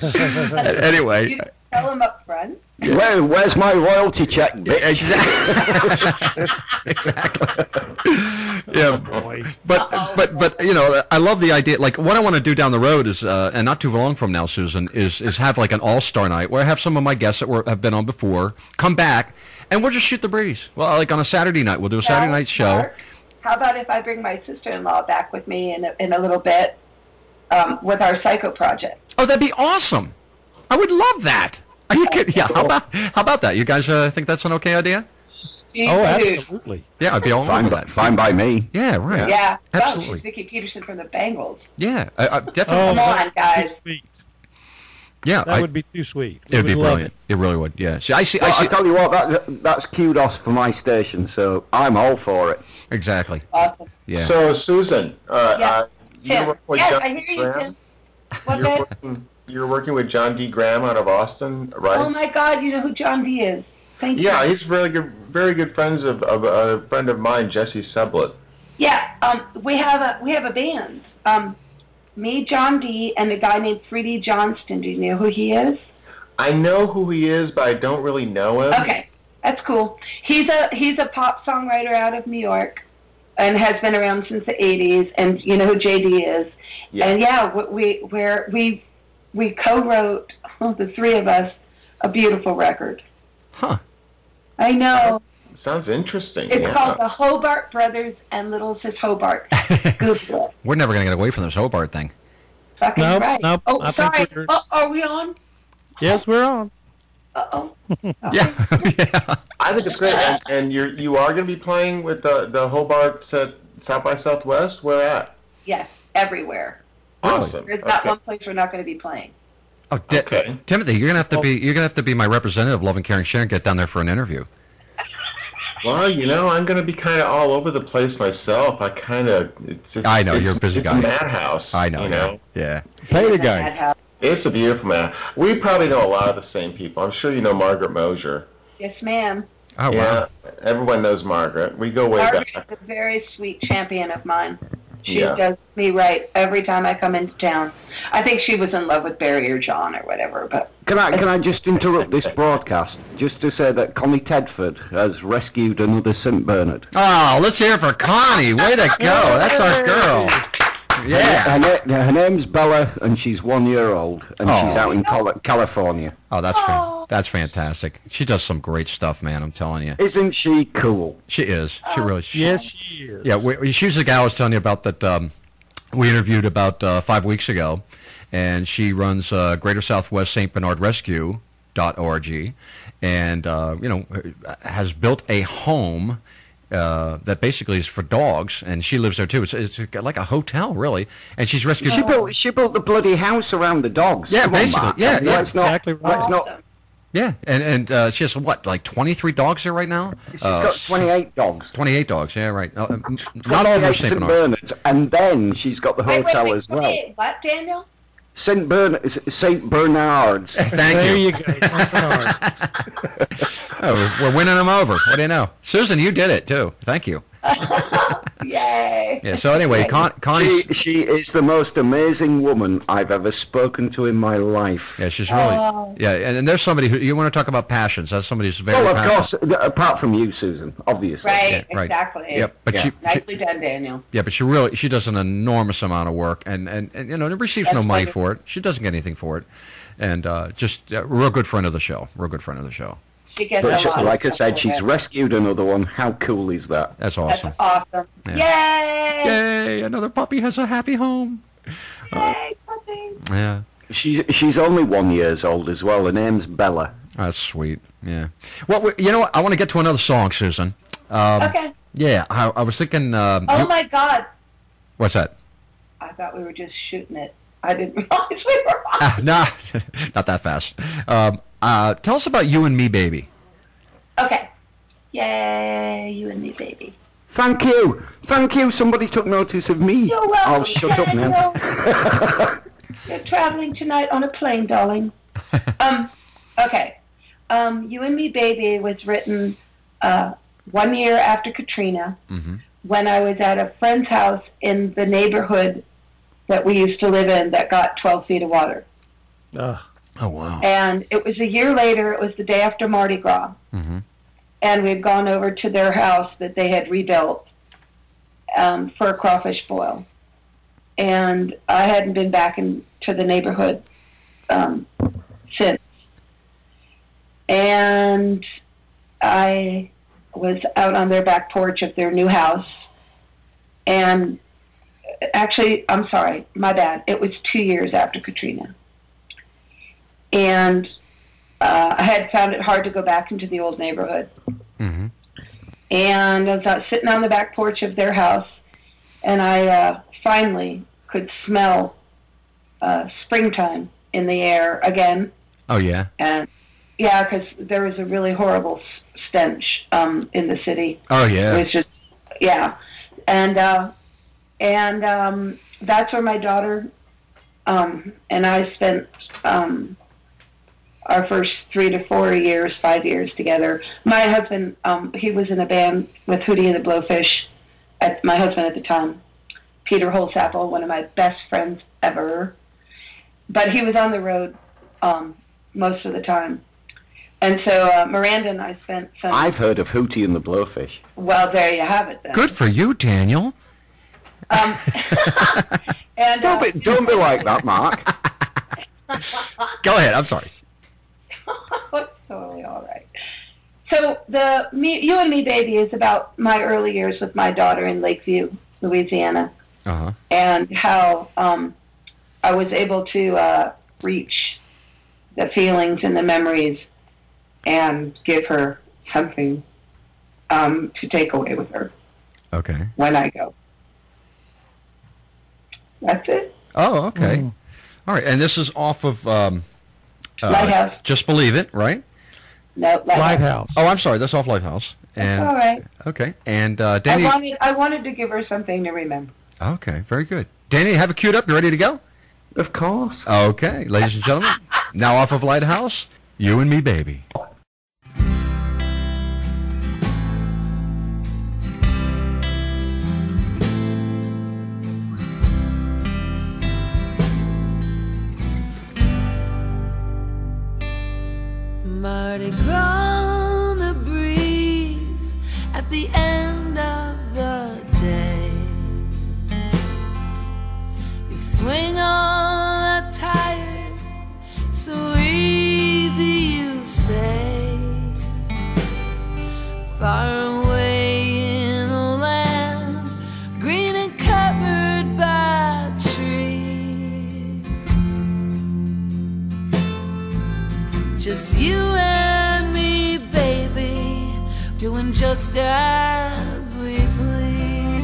Anyway. You tell him up front. Where's my royalty check, bitch? Exactly. Yeah, but you know, I love the idea. Like, what I want to do down the road is, and not too long from now, Susan, is have like an all-star night where I have some of my guests that have been on before come back, and we'll just shoot the breeze. Well, like on a Saturday night, we'll do a Saturday night show. Mark, how about if I bring my sister-in-law back with me in a little bit with our Psycho project? Oh, that'd be awesome. I would love that. Are you kidding? Yeah. How about that? You guys think that's an okay idea? Oh, absolutely. Yeah, I'd be all over that. Fine by me. Yeah, right. Yeah, absolutely. She's Vicky Peterson from the Bengals. Yeah, definitely. Come on, guys. Yeah, that would be too sweet. It would be brilliant. It really would. Yeah. See, I see. I tell you what, that's kudos for my station, so I'm all for it. Exactly. Awesome. Yeah. So, Susan, Tim. with Yes, John I hear you, Graham? Tim. You're working with John D. Graham out of Austin, right? Oh my God, you know who John D. is? Thank you. Yeah, he's very good friends of a friend of mine, Jesse Sublett. Yeah, we have a band. Me, John D., and a guy named Freddie Johnston. Do you know who he is? I know who he is, but I don't really know him. Okay, that's cool. He's a pop songwriter out of New York, and has been around since the '80s. And you know who JD is? Yeah. And yeah, we co-wrote, the three of us, a beautiful record. Huh. I know. Sounds interesting. It's called The Hobart Brothers and Little Sis Hobart. Google it. We're never going to get away from this Hobart thing. Fucking right. Nope, oh, sorry. Are we on? Yes, we're on. Uh-oh. Yeah. I think it's great. And you are going to be playing with the Hobart South by Southwest? Where at? Yes, everywhere. Awesome. There's not one place we're not going to be playing. Oh, okay. Timothy, you're gonna have to be my representative, Love and Caring Sharon. Get down there for an interview. Well, you know, I'm going to be kind of all over the place myself. I know you're a busy guy. It's a madhouse. I know. You know? Yeah. Pay the guy. It's a beautiful madhouse. We probably know a lot of the same people. I'm sure you know Margaret Mosier. Yes, ma'am. Oh, wow. Everyone knows Margaret. We go way Margaret's back. a very sweet champion of mine. She Yeah. does me right every time I come into town. I think she was in love with Barry or John or whatever. But Can I just interrupt this broadcast just to say that Connie Tedford has rescued another St. Bernard? Oh, let's hear it for Connie. Way to go. That's our girl. Yeah. Her name's Bella, and she's 1 year old, and she's out in California. Oh, that's fantastic. She does some great stuff, man. I'm telling you. Isn't she cool? She is. She really. Yes, she is. Yeah, she's the gal I was telling you about that we interviewed about 5 weeks ago, and she runs Greater Southwest St. Bernard Rescue.org, and has built a home. That basically is for dogs, and she lives there too. It's like a hotel, really. And she's rescued. She built the bloody house around the dogs. Yeah, basically. Yeah. Exactly right. Yeah, and she has like 23 dogs there right now. She's got 28 dogs. 28 dogs. Yeah, right. Not all of them are St. Bernards, and then she's got the hotel as well. What, Daniel? St. Bernard's. Thank there you. You go. Oh, we're winning them over. What do you know? Susan, you did it, too. Thank you. Yay. Yeah, so anyway, Connie... She is the most amazing woman I've ever spoken to in my life. Yeah, she's really... Yeah, and there's somebody who... You want to talk about passions. That's somebody who's very passionate. Of course, apart from you, Susan, obviously. Right, yeah, right. Exactly. Yep, but Nicely done, Daniel. Yeah, but she does an enormous amount of work, and receives no money for it. She doesn't get anything for it. And just a real good friend of the show. She gets a lot. Like I said, she's rescued another one. How cool is that? That's awesome. That's awesome. Yeah. Yay! Yay! Another puppy has a happy home. Yay, puppy. Yeah. She's only 1 year old as well. Her name's Bella. That's sweet. Yeah. Well, you know what? I want to get to another song, Susan. Okay. Yeah, I was thinking... oh, my God. What's that? I thought we were just shooting it. I didn't realize we were on. No, not that fast. Tell us about You and Me, Baby. Okay. Yay, You and Me, Baby. Thank you. Somebody took notice of me. You're welcome. Oh, shut up now. You're traveling tonight on a plane, darling. Okay. You and Me, Baby was written 1 year after Katrina, when I was at a friend's house in the neighborhood that we used to live in that got 12 feet of water. Oh, wow. And it was a year later. It was the day after Mardi Gras. Mm-hmm. And we'd gone over to their house that they had rebuilt for a crawfish boil. And I hadn't been back into the neighborhood since. And I was out on their back porch of their new house. And actually, I'm sorry, my bad. It was 2 years after Katrina. And I had found it hard to go back into the old neighborhood. Mm-hmm. And I was sitting on the back porch of their house, and I finally could smell springtime in the air again. Oh, yeah? And yeah, because there was a really horrible stench in the city. Oh, yeah. It was just, yeah. And that's where my daughter and I spent our first 3 to 4 years, 5 years together. My husband, he was in a band with Hootie and the Blowfish, my husband at the time, Peter Holsapple, one of my best friends ever. But he was on the road most of the time. And so Miranda and I spent some... I've heard of Hootie and the Blowfish. Well, there you have it then. Good for you, Daniel. And Don't be like that, Mark. Go ahead. I'm sorry. It's totally all right. So You and Me Baby is about my early years with my daughter in Lakeview, Louisiana, and how I was able to reach the feelings and the memories and give her something to take away with her. Okay. When I go. That's it. Oh, okay. All right. And this is off of Lighthouse. Just Believe It, right? No, Lighthouse. Oh, I'm sorry. That's off Lighthouse. And, that's all right. Okay. And Danny... I wanted to give her something to remember. Okay. Very good. Danny, you have it queued up. You ready to go? Of course. Okay. Ladies and gentlemen, now off of Lighthouse, You and Me Baby. Mardi Gras, the breeze at the end of the day. You swing on a tire, so easy you say. Far away in a land, green and covered by trees. Just you and me, baby, doing just as we please.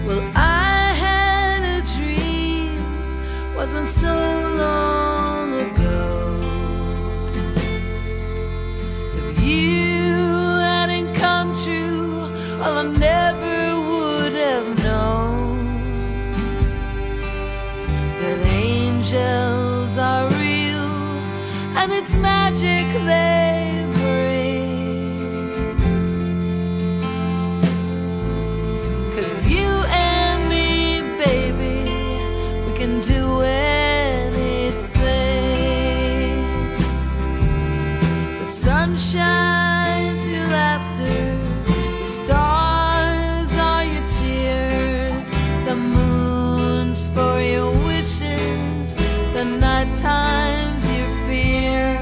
Well, I had a dream, wasn't so long ago. If you hadn't come true, well, I never would have known that angels are real and it's magic they bring. 'Cause you and me, baby, we can do anything. The sun shines your laughter, the stars are your tears, the moon's for your wishes, the night time's your fear,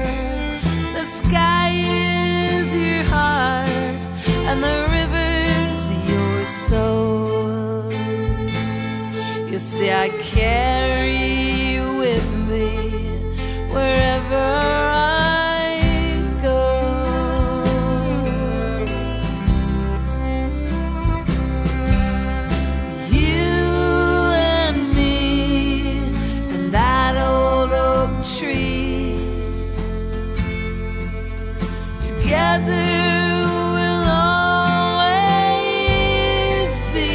the sky is your heart, and the river's your soul. You see, I carry you with me wherever I go. You and me and that old oak tree, together we'll always be.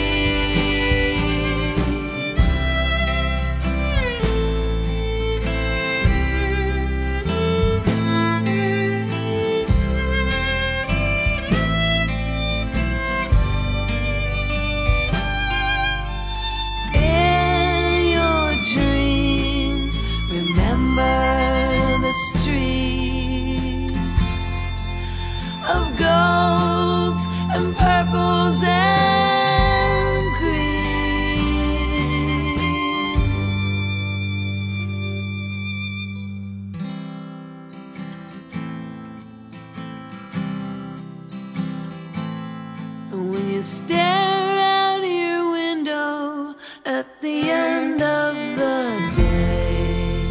At the end of the day,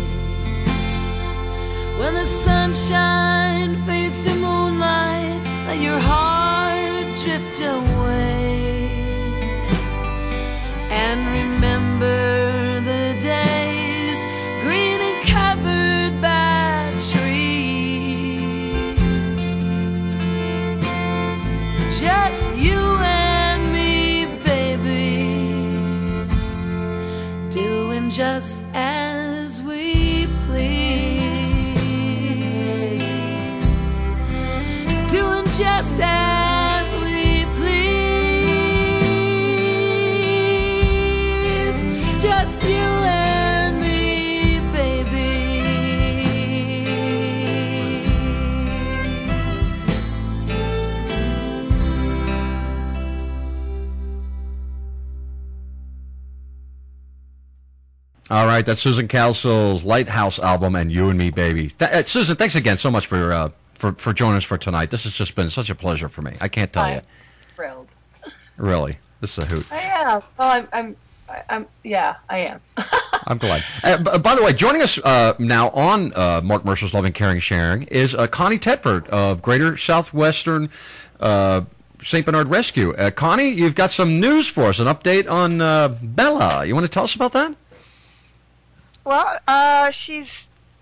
when the sunshine fades to moonlight, let your heart drift away, and remember the days green and covered by trees. Just you and me, baby, doing just as we please, doing just as we please, just you and me, baby. All right, that's Susan Cowsill's Lighthouse album and You and Me, Baby. Susan, thanks again so much for joining us for tonight. This has just been such a pleasure for me. I can't tell you. Thrilled. Really, this is a hoot. I am. Well, yeah, I am. I'm glad. By the way, joining us now on Mark Mercer's Loving, Caring, Sharing is Connie Tedford of Greater Southwestern St. Bernard Rescue. Connie, you've got some news for us, an update on Bella. You want to tell us about that? Well, she's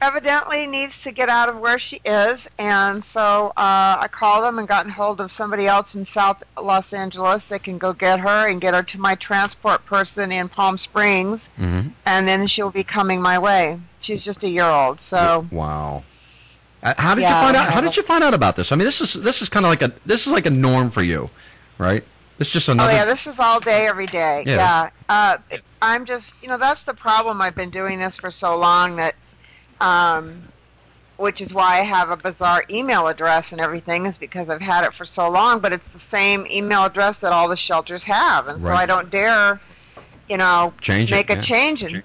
evidently needs to get out of where she is, and so I called them and gotten hold of somebody else in South Los Angeles that can go get her and get her to my transport person in Palm Springs, and then she'll be coming my way. She's just a year old, so. Wow. How did you find out? How did you find out about this? I mean, this is kind of like a norm for you, right? It's just another. Oh yeah, this is all day, every day. Yeah. I'm just, that's the problem. I've been doing this for so long that, which is why I have a bizarre email address and everything, is because I've had it for so long. But it's the same email address that all the shelters have, and so I don't dare, change make a change. And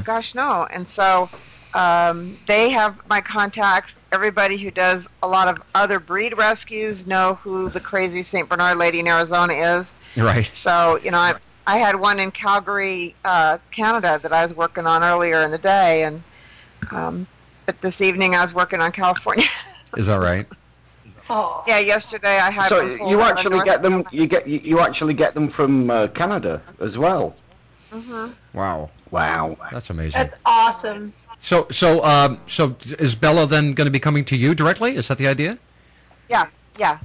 gosh, no. And so they have my contacts. Everybody who does a lot of other breed rescues know who the crazy St. Bernard lady in Arizona is. Right. So, I had one in Calgary, Canada that I was working on earlier in the day, and but this evening I was working on California. Is that right? Oh. Yeah, yesterday I had. So you actually get them. You actually get them from Canada as well. Wow. That's amazing. That's awesome. So is Bella then going to be coming to you directly? Is that the idea? Yeah.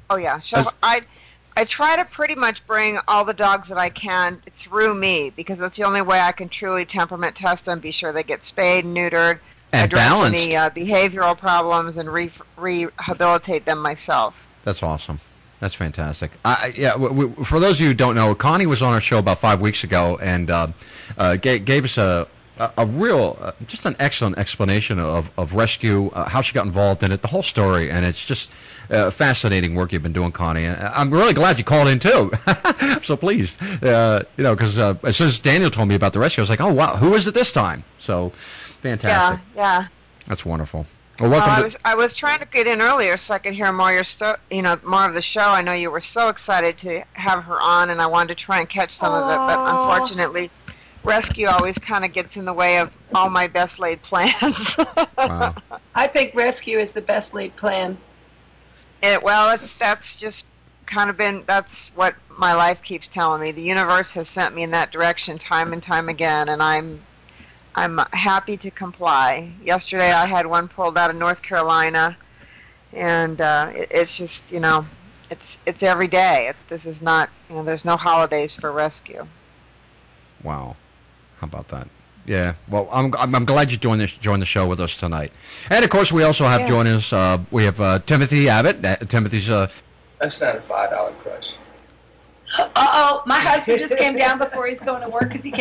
Oh, yeah. So I try to pretty much bring all the dogs that I can through me, because that's the only way I can truly temperament test them, be sure they get spayed, neutered, and address balanced. any behavioral problems, and rehabilitate them myself. That's awesome. That's fantastic. For those of you who don't know, Connie was on our show about 5 weeks ago and gave us a real, just an excellent explanation of rescue, how she got involved in it, the whole story, and it's just fascinating work you've been doing, Connie. And I'm really glad you called in too. I'm so pleased, because as soon as Daniel told me about the rescue, I was like, oh wow, who is it this time? So fantastic. Yeah. That's wonderful. Well, welcome. I was trying to get in earlier so I could hear more of more of the show. I know you were so excited to have her on, and I wanted to try and catch some of it, but unfortunately, rescue always kind of gets in the way of all my best laid plans. Wow. I think rescue is the best laid plan. That's just kind of been, that's what my life keeps telling me. The universe has sent me in that direction time and time again, and I'm happy to comply. Yesterday I had one pulled out of North Carolina, and it's just, it's every day. This is not, there's no holidays for rescue. Wow. How about that? Yeah. Well, I'm glad you joined the show with us tonight. And of course, we also have joining us. We have Timothy Abbott. Timothy's. That's not a $5 crush. My husband just came down before he's going to work because he